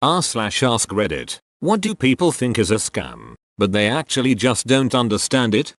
r/ask Reddit. What do people think is a scam, but they actually just don't understand it?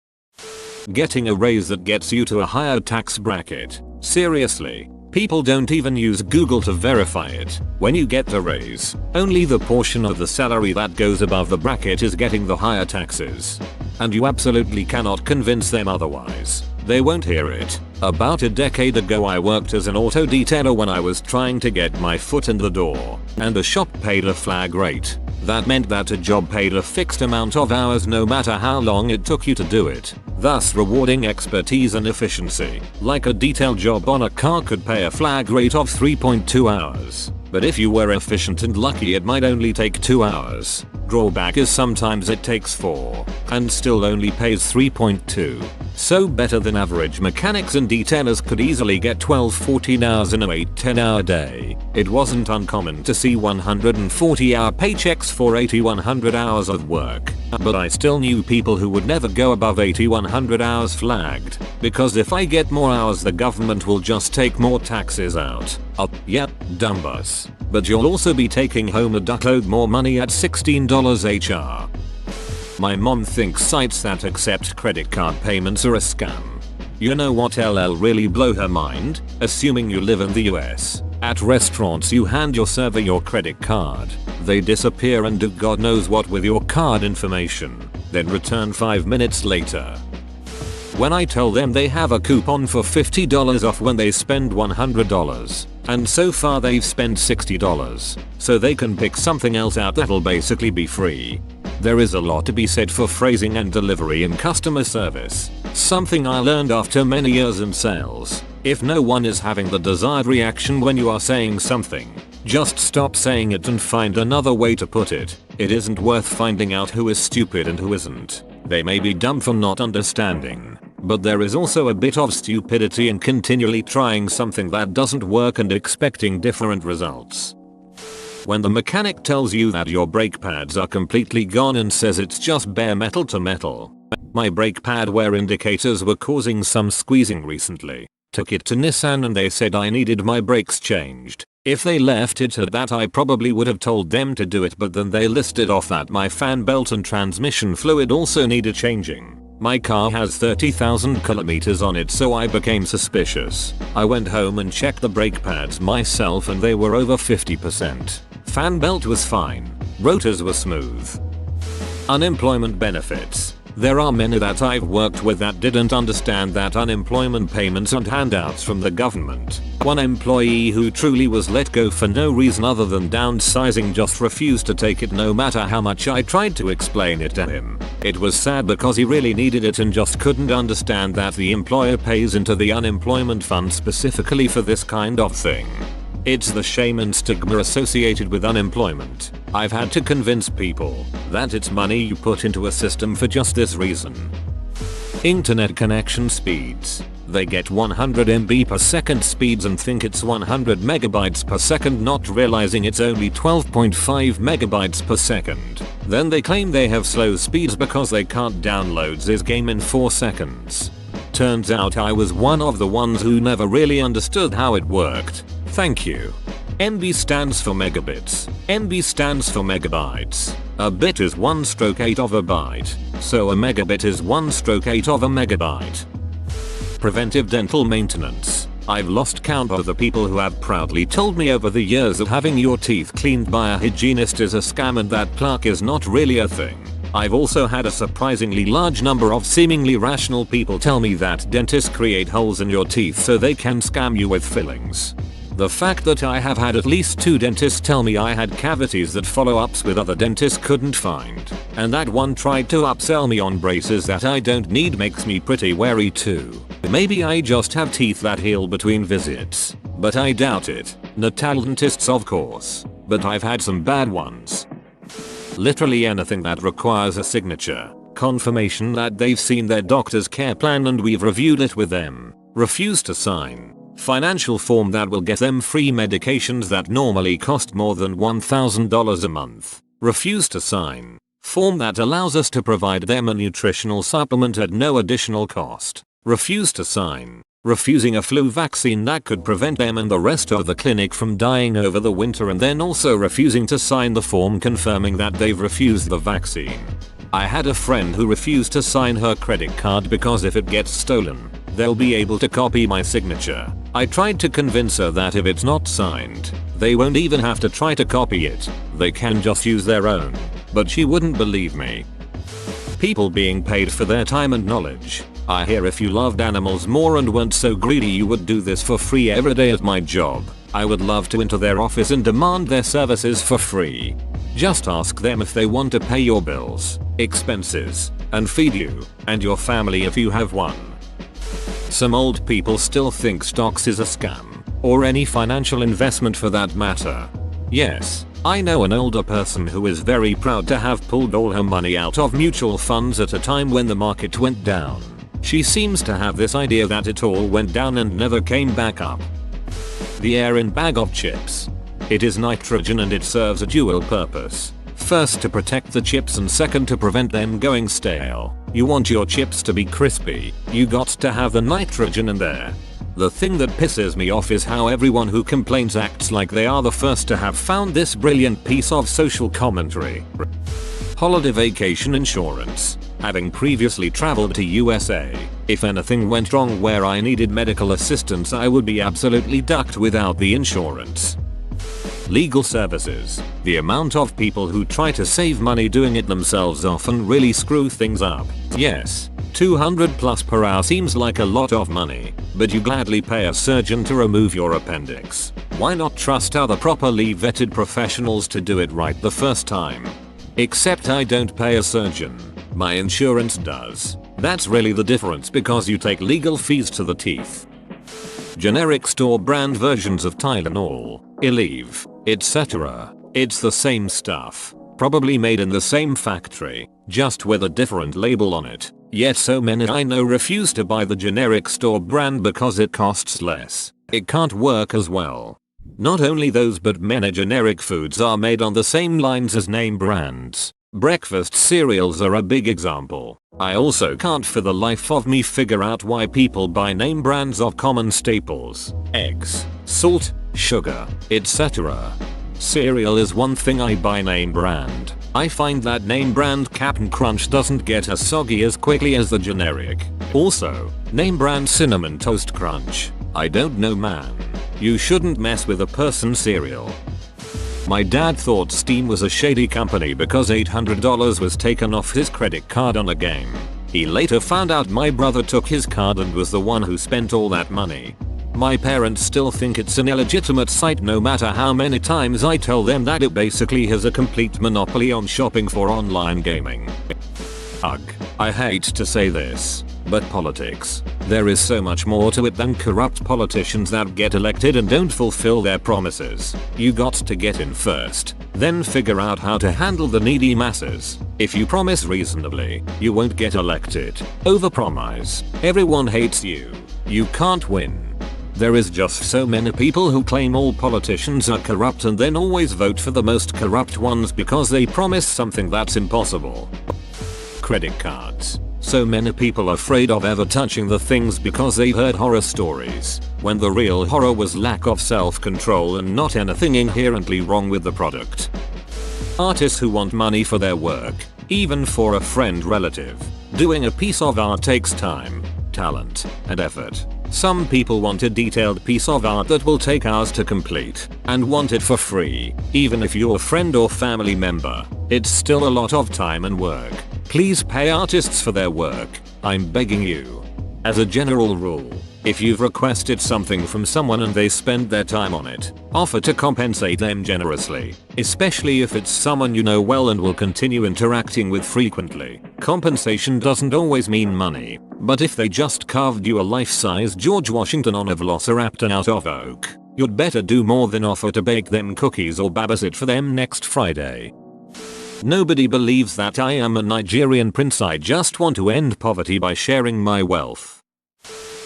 Getting a raise that gets you to a higher tax bracket. Seriously, people don't even use Google to verify it. When you get the raise, only the portion of the salary that goes above the bracket is getting the higher taxes. And you absolutely cannot convince them otherwise. They won't hear it. About a decade ago I worked as an auto detailer when I was trying to get my foot in the door, and the shop paid a flag rate. That meant that a job paid a fixed amount of hours no matter how long it took you to do it, thus rewarding expertise and efficiency. Like a detail job on a car could pay a flag rate of 3.2 hours. But if you were efficient and lucky it might only take 2 hours. Drawback is sometimes it takes 4 and still only pays 3.2. So better than average mechanics and detailers could easily get 12-14 hours in a 8-10 hour day. It wasn't uncommon to see 140 hour paychecks for 80-100 hours of work. But I still knew people who would never go above 80-100 hours flagged, because if I get more hours the government will just take more taxes out. Yep, dumb bus. But you'll also be taking home a duckload more money at $16 HR. My mom thinks sites that accept credit card payments are a scam. You know what LL really blow her mind? Assuming you live in the US. At restaurants you hand your server your credit card. They disappear and do God knows what with your card information, then return 5 minutes later. When I tell them they have a coupon for $50 off when they spend $100, and so far they've spent $60, so they can pick something else out that'll basically be free. There is a lot to be said for phrasing and delivery in customer service, something I learned after many years in sales. If no one is having the desired reaction when you are saying something, just stop saying it and find another way to put it. It isn't worth finding out who is stupid and who isn't. They may be dumb for not understanding, but there is also a bit of stupidity in continually trying something that doesn't work and expecting different results. When the mechanic tells you that your brake pads are completely gone and says it's just bare metal to metal. My brake pad wear indicators were causing some squeezing recently. Took it to Nissan and they said I needed my brakes changed. If they left it at that I probably would have told them to do it, but then they listed off that my fan belt and transmission fluid also needed changing. My car has 30,000 kilometers on it, so I became suspicious. I went home and checked the brake pads myself and they were over 50%. Fan belt was fine. Rotors were smooth. Unemployment benefits. There are many that I've worked with that didn't understand that unemployment payments aren't handouts from the government. One employee who truly was let go for no reason other than downsizing just refused to take it no matter how much I tried to explain it to him. It was sad because he really needed it and just couldn't understand that the employer pays into the unemployment fund specifically for this kind of thing. It's the shame and stigma associated with unemployment. I've had to convince people that it's money you put into a system for just this reason. Internet connection speeds. They get 100 MB per second speeds and think it's 100 megabytes per second, not realizing it's only 12.5 megabytes per second. Then they claim they have slow speeds because they can't download this game in 4 seconds. Turns out I was one of the ones who never really understood how it worked. Thank you. MB stands for megabits. MB stands for megabytes. A bit is 1/8 of a byte, so a megabit is 1/8 of a megabyte. Preventive dental maintenance. I've lost count of the people who have proudly told me over the years that having your teeth cleaned by a hygienist is a scam and that plaque is not really a thing. I've also had a surprisingly large number of seemingly rational people tell me that dentists create holes in your teeth so they can scam you with fillings. The fact that I have had at least 2 dentists tell me I had cavities that follow-ups with other dentists couldn't find, and that one tried to upsell me on braces that I don't need makes me pretty wary too. Maybe I just have teeth that heal between visits, but I doubt it. Natal dentists of course, but I've had some bad ones. Literally anything that requires a signature, confirmation that they've seen their doctor's care plan and we've reviewed it with them, refuse to sign. Financial form that will get them free medications that normally cost more than $1,000 a month. Refuse to sign. Form that allows us to provide them a nutritional supplement at no additional cost. Refuse to sign. refusing a flu vaccine that could prevent them and the rest of the clinic from dying over the winter, and then also refusing to sign the form confirming that they've refused the vaccine. I had a friend who refused to sign her credit card because if it gets stolen, they'll be able to copy my signature. I tried to convince her that if it's not signed, they won't even have to try to copy it, they can just use their own. But she wouldn't believe me. People being paid for their time and knowledge. I hear if you loved animals more and weren't so greedy you would do this for free every day at my job. I would love to enter their office and demand their services for free. Just ask them if they want to pay your bills, expenses, and feed you and your family if you have one. Some old people still think stocks is a scam, or any financial investment for that matter. Yes, I know an older person who is very proud to have pulled all her money out of mutual funds at a time when the market went down. She seems to have this idea that it all went down and never came back up. The air in bag of chips. It is nitrogen and it serves a dual purpose. First to protect the chips and second to prevent them going stale. You want your chips to be crispy, you got to have the nitrogen in there. The thing that pisses me off is how everyone who complains acts like they are the first to have found this brilliant piece of social commentary. Holiday vacation insurance. Having previously traveled to USA, if anything went wrong where I needed medical assistance I would be absolutely ducked without the insurance. Legal services. The amount of people who try to save money doing it themselves often really screw things up. Yes, $200+ per hour seems like a lot of money, but you gladly pay a surgeon to remove your appendix. Why not trust other properly vetted professionals to do it right the first time? Except I don't pay a surgeon. My insurance does. That's really the difference because you take legal fees to the teeth. Generic store brand versions of Tylenol, Aleve, etc. It's the same stuff. Probably made in the same factory, just with a different label on it. Yet so many I know refuse to buy the generic store brand because it costs less. It can't work as well. Not only those but many generic foods are made on the same lines as name brands. Breakfast cereals are a big example. I also can't for the life of me figure out why people buy name brands of common staples, eggs, salt, sugar, etc. Cereal is one thing I buy name brand. I find that name brand Cap'n Crunch doesn't get as soggy as quickly as the generic. Also, name brand Cinnamon Toast Crunch. I don't know, man. You shouldn't mess with a person's cereal. My dad thought Steam was a shady company because $800 was taken off his credit card on a game. He later found out my brother took his card and was the one who spent all that money. My parents still think it's an illegitimate site no matter how many times I tell them that it basically has a complete monopoly on shopping for online gaming. Ugh, I hate to say this, but politics. There is so much more to it than corrupt politicians that get elected and don't fulfill their promises. You got to get in first, then figure out how to handle the needy masses. If you promise reasonably, you won't get elected. Overpromise. Everyone hates you. You can't win. There is just so many people who claim all politicians are corrupt and then always vote for the most corrupt ones because they promise something that's impossible. Credit cards. So many people afraid of ever touching the things because they've heard horror stories, when the real horror was lack of self-control and not anything inherently wrong with the product. Artists who want money for their work, even for a friend relative. Doing a piece of art takes time, talent, and effort. Some people want a detailed piece of art that will take hours to complete, and want it for free. Even if you're a friend or family member, it's still a lot of time and work. Please pay artists for their work, I'm begging you. As a general rule, if you've requested something from someone and they spend their time on it, offer to compensate them generously, especially if it's someone you know well and will continue interacting with frequently. Compensation doesn't always mean money, but if they just carved you a life-size George Washington on a velociraptor out of oak, you'd better do more than offer to bake them cookies or babysit for them next Friday. Nobody believes that I am a Nigerian prince. I just want to end poverty by sharing my wealth.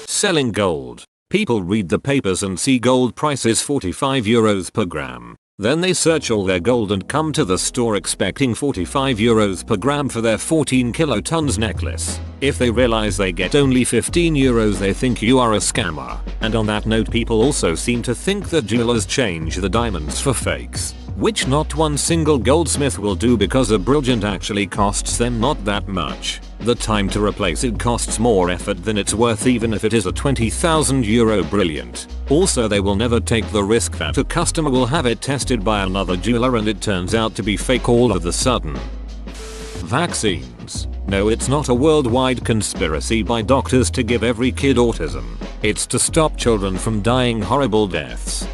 Selling gold. People read the papers and see gold prices €45 per gram. Then they search all their gold and come to the store expecting €45 per gram for their 14 kilotons necklace. If they realize they get only €15, they think you are a scammer. And on that note, people also seem to think that jewelers change the diamonds for fakes, which not one single goldsmith will do because a brilliant actually costs them not that much. The time to replace it costs more effort than it's worth, even if it is a €20,000 brilliant. Also, they will never take the risk that a customer will have it tested by another jeweler and it turns out to be fake all of a sudden. Vaccines. No, it's not a worldwide conspiracy by doctors to give every kid autism. It's to stop children from dying horrible deaths.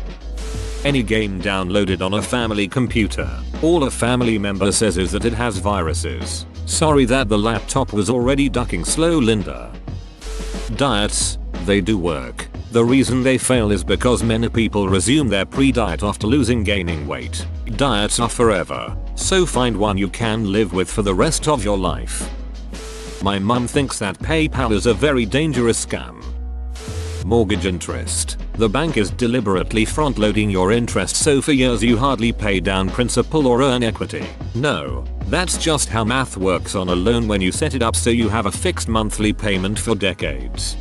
Any game downloaded on a family computer, all a family member says is that it has viruses. Sorry that the laptop was already ducking slow, Linda. Diets, they do work. The reason they fail is because many people resume their pre-diet after gaining weight. Diets are forever, so find one you can live with for the rest of your life. My mum thinks that PayPal is a very dangerous scam. Mortgage interest. The bank is deliberately front-loading your interest so for years you hardly pay down principal or earn equity. No, that's just how math works on a loan when you set it up so you have a fixed monthly payment for decades.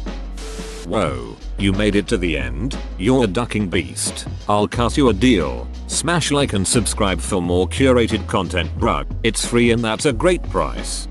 Whoa, you made it to the end? You're a ducking beast. I'll cut you a deal. Smash like and subscribe for more curated content, bruh. It's free and that's a great price.